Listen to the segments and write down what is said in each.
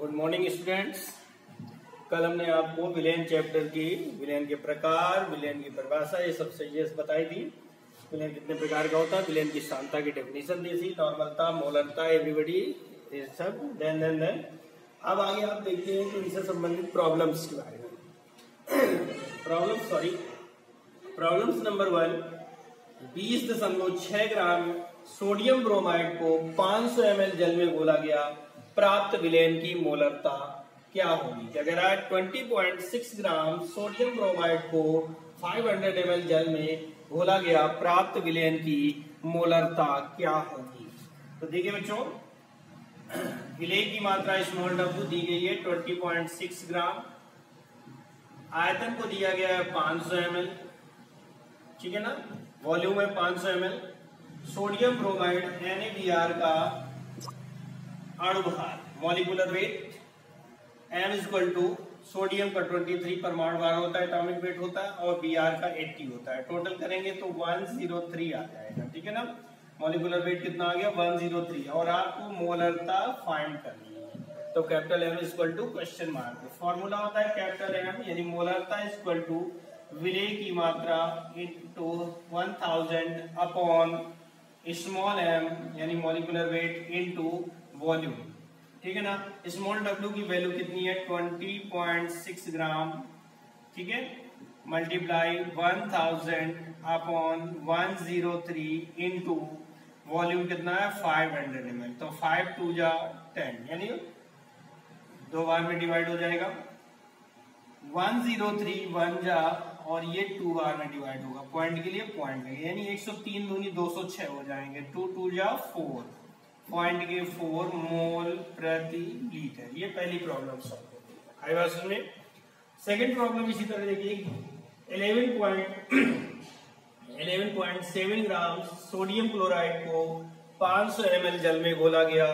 Good morning students. कल हमने आपको विलेन चैप्टर की विलेन के प्रकार, विलेन की परिभाषा, ये सब सही बताई थी। विलेन कितने प्रकार का होता है, विलेन की सांता की डेफिनेशन दी थी, नॉर्मलता, मोलरता, एवरीबडी, ये सब। देन अब आगे आप देखते हैं कि इनसे संबंधित प्रॉब्लम्स के बारे में। Problems number 1, 20.6 gram sodium bromide को 500 ml जल में घोला गया, प्राप्त विलेन की मोलरता क्या होगी। क्या कह रहा है, 20.6 ग्राम सोडियम ब्रोमाइड को 500 ml जल में घोला गया, प्राप्त विलेन की मोलरता क्या होगी। तो देखिए बच्चों, विलेन की मात्रा स्मॉल डब्ल्यू दी गई है 20.6 ग्राम, आयतन को दिया गया है 500 ml, ठीक है ना, वॉल्यूम है 500 ml। सोडियम ब्रोमाइड NaBr का अणुभार, molecular weight m equal to sodium का 23 परमाणु भार होता है, एटॉमिक वेट होता है, और Br का 80 होता है। टोटल करेंगे तो 103 आ जाएगा, ठीक है ना। मॉलिक्यूलर वेट कितना आ गया, 103, और आपको मोलरता फाइंड करनी है। तो capital M equal to question mark, formula होता है कैपिटल M यानी मोलरता इक्वल टू विलेय की मात्रा इंटू 1000 अपॉन स्मॉल m यानी मॉलिक्यूलर वेट इंटू वॉल्यूम, ठीक है ना। स्मॉल w की वैल्यू कितनी है, 20.6 ग्राम, ठीक है, मल्टीप्लाई 1000 अपॉन 103 इंटू वॉल्यूम कितना है 500 ml। तो 5 2 जा 10 यानी 2 बार में डिवाइड हो जाएगा। 103 1 जा और ये 2 बार में डिवाइड होगा, पॉइंट के लिए पॉइंट लगे, यानी 103 दूनी 206 हो जाएंगे। 2 2 जा 4, पॉइंट के 4 मोल प्रति लीटर। ये पहली प्रॉब्लम सॉल्व हो गई। आई बात समझ में। सेकंड प्रॉब्लम इसी तरह देखिए, 11.7 ग्राम सोडियम क्लोराइड को 500 ml जल में घोला गया,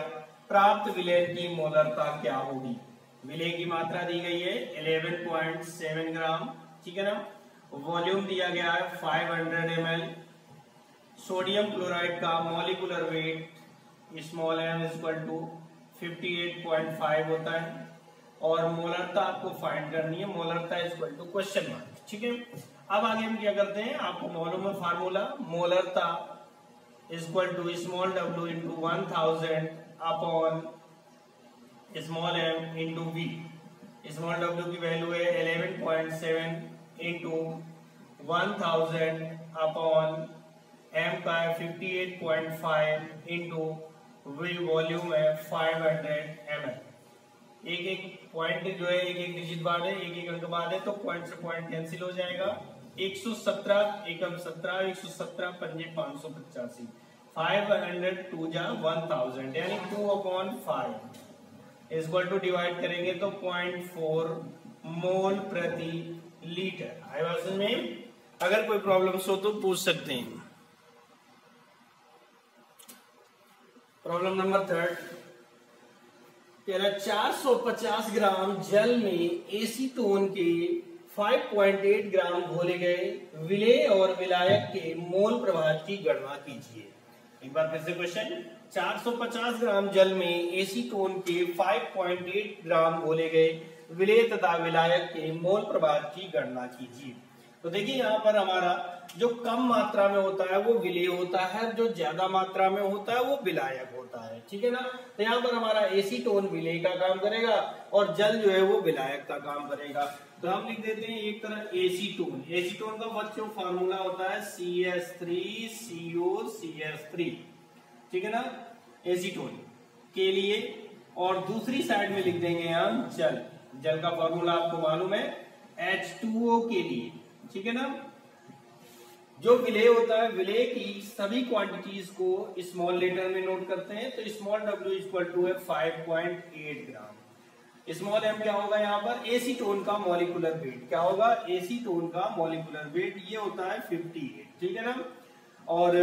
प्राप्त विलेय की मोलरता क्या होगी। विलेय की मात्रा दी गई है 11.7 ग्राम, ठीक है ना, वॉल्यूम दिया गया है 500 ml, सोडियम क्लोराइड का molecular weight small m equal to 58.5 होता है, और मोलरता आपको फाइंड करनी है, मोलरता इक्वल टू क्वेश्चन मार्क, ठीक है। अब आगे हम क्या करते हैं, आपको मालूम है फार्मूला, मोलरता equal to small w into 1000 upon small m into v। Small w की वैल्यू है 11.7 इंटू 1000 अपॉन m का 58.5 इंटू v, वॉल्यूम है 500 ml। एक पॉइंट जो है एक डिजिट बाद है, एक अंक बाद है, तो पॉइंट से पॉइंट कैंसिल हो जाएगा। 117 एकम 17, 117 पंजे 585, 500 2 जा 1000 यानी 2/5 इक्वल टू डिवाइड करेंगे तो 0.4 मोल प्रति लीटर। आई बात समझ में। अगर कोई प्रॉब्लम्स हो तो पूछ सकते हैं। प्रॉब्लम नंबर 3, 450 ग्राम जल में एसीटोन के 5.8 ग्राम घोले गए विलेय और विलायक के मोल प्रभाव की गणना कीजिए। एक बार फिर से क्वेश्चन, 450 ग्राम जल में एसीटोन के 5.8 ग्राम घोले गए विलेय तथा विलायक के मोल प्रभाव की गणना कीजिए। तो देखिए यहाँ पर हमारा जो कम मात्रा में होता है वो विलेय होता है, जो ज्यादा मात्रा में होता है वो विलायक होता है, ठीक है ना। तो यहाँ पर हमारा एसीटोन विलेय का काम करेगा और जल जो है वो विलायक का काम करेगा। तो हम लिख देते हैं एक तरह एसीटोन। एसीटोन का बच्चों फार्मूला होता है CH3COCH3, ठीक है ना, एसीटोन के लिए। और दूसरी साइड में लिख देंगे हम जल। जल का फार्मूला आपको मालूम है H2O के लिए, ठीक है ना। जो विलेय होता है, विलेय की सभी क्वांटिटीज को स्मॉल लेटर में नोट करते हैं। तो स्मॉल w इक्वल टू है 5.8 ग्राम। स्मॉल m क्या होगा यहाँ पर, एसीटोन का मॉलिक्यूलर वेट क्या होगा, एसीटोन का मॉलिक्यूलर वेट ये होता है 58, ठीक है ना। और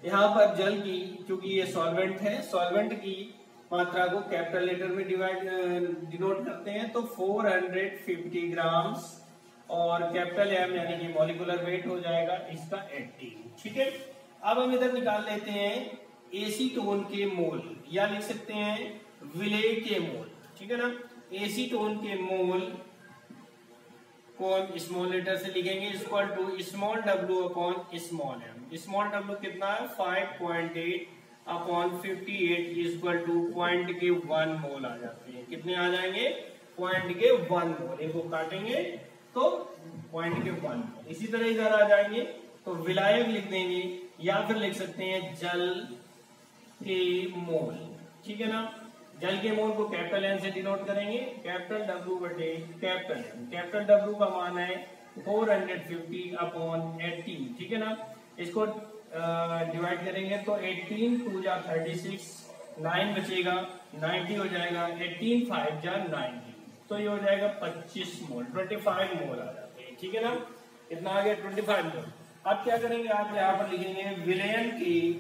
यहाँ पर जल की, क्योंकि ये सॉल्वेंट है, सॉल्वेंट की मात्रा को कैपिटल लेटर में डिनोट करते हैं, तो 450 ग्राम्स, और कैपिटल M यानी कि मॉलिक्यूलर वेट हो जाएगा इसका 80, ठीक है। अब हम इधर निकाल लेते हैं एसीटोन के मोल, या लिख सकते हैं विलेय के मोल, ठीक है ना। एसीटोन के मोल को हम स्मॉल लेटर से लिखेंगे, equal to small w upon small m। Small w कितना है 5.8 अपॉन 58 इक्वल टू पॉइंट के 1 मोल आ जाते हैं। कितने आ जाएंगे? पॉइंट के 1 मोल। इनको काटेंगे तो पॉइंट के 1 मोल। इसी तरह इधर आ जाएंगे तो विलायक लिख देंगे, या फिर लिख सकते हैं जल के मोल। ठीक है ना। जल के मोल को कैपिटल एन से डिनोट करेंगे, कैपिटल W बटे कैपिटल एन। कैपिटल W का मान है 450 अपॉन 18। ठीक है ना। इसको डिवाइड करेंगे तो 18 2 जा 36, 9 बचेगा, 90 हो जाएगा, 18 5 जा 90, तो ये हो जाएगा 25 मोल, 25 मोल आ जाते हैं। ठीक है ना। कितना आ गया? 25 मोल। अब क्या करेंगे? आप यहाँ पर लिखेंगे विलयन की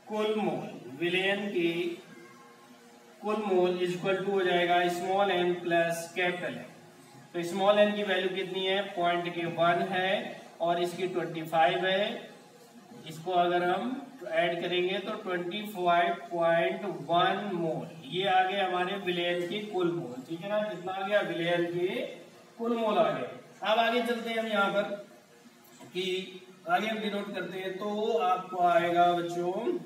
कुल मोल। विलयन की कुल मोल इक्वल टू हो जाएगा small N plus capital N. तो स्मॉल एन की वैल्यू कितनी है? पॉइंट के 1 है और इसकी 25 है। इसको अगर हम ऐड करेंगे तो 25.1 मोल, ये आ गए हमारे विलयन की कुल मोल। ठीक है ना। कितना आ गया? विलयन के कुल मोल आ गए। अब आगे चलते हैं हम यहाँ पर कि आगे हम डिनोट करते हैं तो आपको आएगा बच्चों,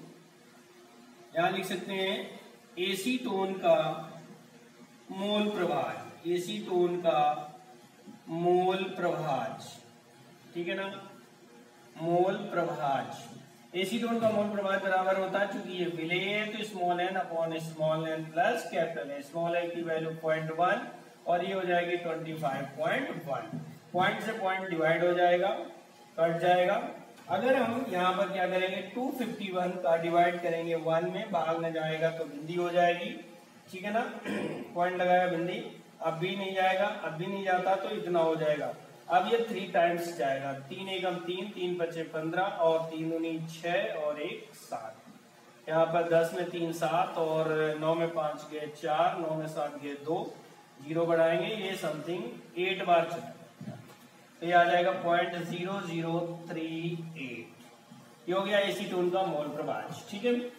यहाँ लिख सकते हैं एसीटोन का मोल प्रभाज। एसीटोन का मोल प्रभाज। ठीक है ना। मोल प्रभाज। एसीटोन का मोल प्रभाज बराबर होता है, चूंकि ये विलेय है तो small n upon small N plus capital n. Small N की वैल्यू 0.1 और ये हो जाएगी 25.1। पॉइंट से पॉइंट डिवाइड हो जाएगा, कट जाएगा। अगर हम यहाँ पर क्या करेंगे 251 का डिवाइड करेंगे 1 में, भाग में जाएगा तो बिंदी हो जाएगी। ठीक है ना। पॉइंट लगाया बिंदी, अब भी नहीं जाएगा, अब भी नहीं जाता तो इतना हो जाएगा। अब ये 3 टाइम्स जाएगा, 3 एकम 3, 3 पचे 15 और 3 दूनी 6 और 1 7। यहाँ पर 10 में 3 7 और 9 में 5 गए 4, 9 में 7 गए 2, 0 बढ़ाएंगे, ये समथिंग 8 बार चलेगा तो ये आ जाएगा 0.0038। ये हो गया एसीटोन का मोल प्रभाज। ठीक है।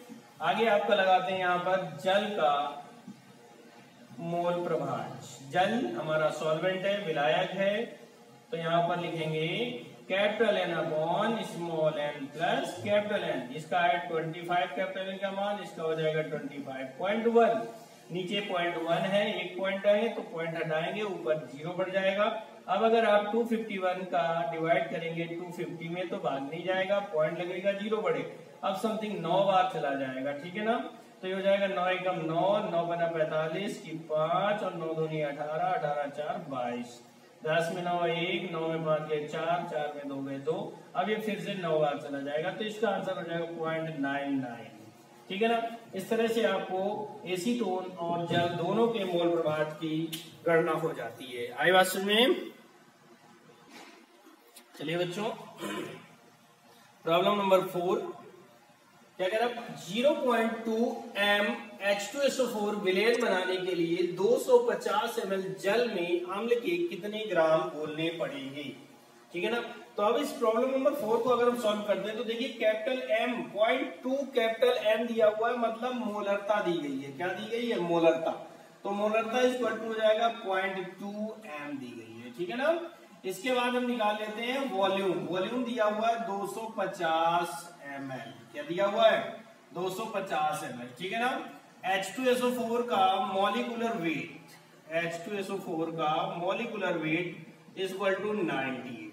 आगे आपका लगाते हैं यहाँ पर जल का मोल प्रभाज। जल हमारा सॉल्वेंट है, विलायक है, तो यहाँ पर लिखेंगे capital n upon small N plus capital n. इसका है 25 कैपिटल एन का मान, इसका हो जाएगा 25.1। नीचे 0.1 है, एक पॉइंट है तो पॉइंट हटाएंगे, ऊपर 0 बढ़ जाएगा। अब अगर आप 251 का डिवाइड करेंगे 250 में तो भाग नहीं जाएगा, पॉइंट लगेगा, 0 बढ़ेगा। अब समथिंग 9 बार चला जाएगा। ठीक है ना। तो ये हो जाएगा 9 एकम 9, 9 बना 45 की 5 और 9 दूनी 18, 18 4 22, 10 में 9 1, 9 में 5 गए 4, 4 में 2 गए 2। अब ये फिर से 9 बार चला जाएगा तो इसका आंसर हो जाएगा 0.99। ठीक है ना। इस तरह से आपको एसीटोन और जल दोनों के मोल प्रभाज की गणना हो जाती है। आई बात समझ में? चलिए बच्चों, प्रॉब्लम नंबर 4 क्या कह रहा है? 0.2 m H2SO4 विलयन बनाने के लिए 250 ml जल में अम्ल के कितने ग्राम घोलने पड़ेंगे। ठीक है ना। तो अब इस प्रॉब्लम नंबर 4 को अगर हम सॉल्व करते हैं तो देखिए कैपिटल M 0.2 कैपिटल M दिया हुआ है, मतलब मोलरता दी गई है। क्या दी गई है? मोलरता। तो मोलरता इक्वल टू हो जाएगा 0.2 M दी गई है। ठीक है ना। इसके बाद हम निकाल लेते हैं वॉल्यूम। वॉल्यूम दिया हुआ है 250 ml। क्या दिया हुआ है? 250 ml। ठीक है ना। H2SO4 का मॉलिक्यूलर वेट, H2SO4 का मॉलिक्यूलर वेट इक्वल टू 90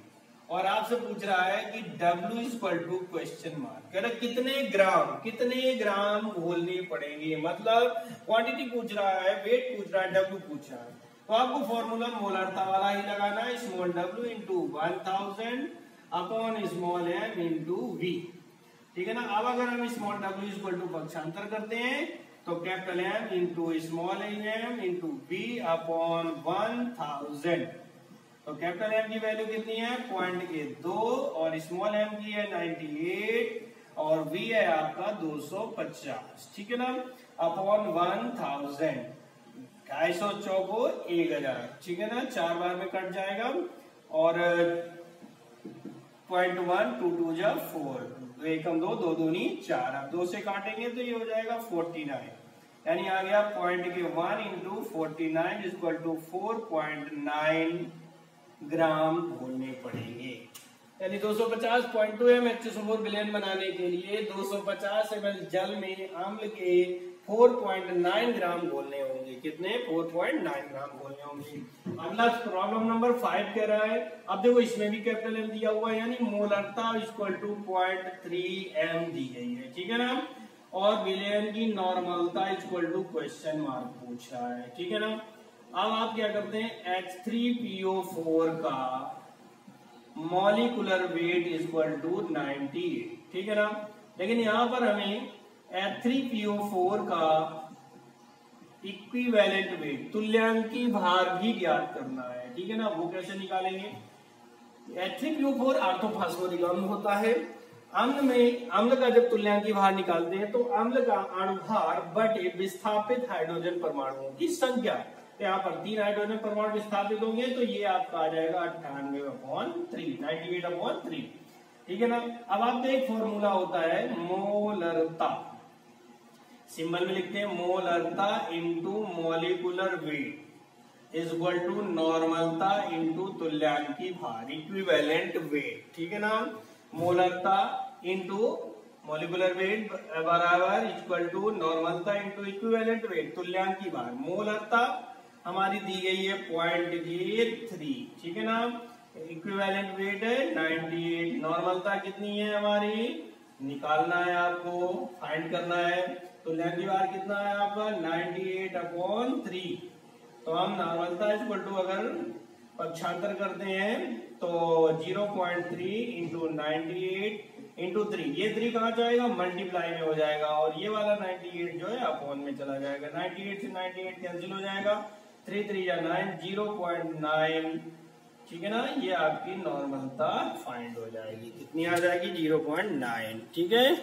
और आपसे पूछ रहा है कि W equal to question mark. कह रहा कितने ग्राम घोलने पड़ेंगे, मतलब क्वांटिटी पूछ रहा है, वेट पूछ रहा है, W पूछ रहा है। तो आपको फॉर्मूला मोलरता वाला ही लगाना है, small w into 1000 upon small m into v। ठीक है ना। अब अगर हम स्मॉल w इक्वल टू पक्षांतर करते हैं तो capital M into small m into v upon 1000। तो कैपिटल M की वैल्यू कितनी है? 0.2 और स्मॉल m की है 98 और v है आपका 250। ठीक है ना। अपॉन 1000, 250 चौको 1000। ठीक है ना। 4 बार में कट जाएगा और 0.1 2 2 जा 4, 2 एकम 2, 2 दूनी 4। अब 2 से काटेंगे तो ये हो जाएगा 49। यानी आ गया पॉइंट के 1 इंटू 49 इक्वल टू 4.9 ग्राम घोलने पड़ेंगे। यानी 250.2 mH4 विलयन बनाने के लिए 250 ml जल में अम्ल के 4.9 ग्राम घोलने होंगे। कितने? 4.9 ग्राम घोलने होंगे। अगला प्रॉब्लम नंबर 5 कह रहा है, अब देखो इसमें भी कैपिटल एम दिया हुआ है, यानी मोलरता इक्वल टू 0.3 m दी गई है, ठीक है ना। और विलयन की नॉर्मलता इक्वल टू क्वेश्चन मार्क पूछा है, ठीक है ना। अब आप क्या करते हैं, H3PO4 का मॉलिक्यूलर वेट इक्वल टू 98, ठीक है ना। लेकिन यहां पर हमें H3PO4 का इक्विवेलेंट वेट, तुल्यांकी भार भी ज्ञात करना है, ठीक है ना। वो कैसे निकालेंगे? H3PO4 ऑर्थोफॉस्फोरिक अम्ल होता है। अम्ल का जब तुल्यांकी भार निकालते हैं तो अम्ल का अणुभार बटे विस्थापित हाइड्रोजन परमाणुओं की संख्या, यहाँ पर 3 हाइड्रोजन परमाणु विस्थापित होंगे तो ये आपका आ जाएगा 98/3, ठीक है ना। अब आप एक फॉर्मूला होता है मोलरता, सिंबल में लिखते हैं मोलरता into molecular weight is equal to नॉर्मलता इंटू तुल्यांकी भार, इक्विवेलेंट वेट, ठीक है ना। मोलरता इंटू मॉलिक्यूलर वेट बराबर इक्वल टू नॉर्मलता इंटू इक्विवेलेंट वेट, तुल्यांकी भार। मोलरता हमारी दी गई है 0.3, ठीक है ना। इक्विवेलेंट वेट है 98, नॉर्मलता कितनी है हमारी, निकालना है आपको, फाइंड करना है। तुल्यांकी भार कितना है आपका 98/3। तो हम नॉर्मलता इक्वल टू अगर पक्षांतर करते हैं तो 0.3 इंटू 98 इंटू 3, ये 3 कहाँ जाएगा, मल्टीप्लाई में हो जाएगा, और ये वाला 98 जो है अपॉन में चला जाएगा। 98 से 98 कैंसिल हो जाएगा, 3 3 या 9, 0.9, ठीक है ना। ये आपकी नॉर्मलता फाइंड हो जाएगी, कितनी आ जाएगी 0.9, ठीक है।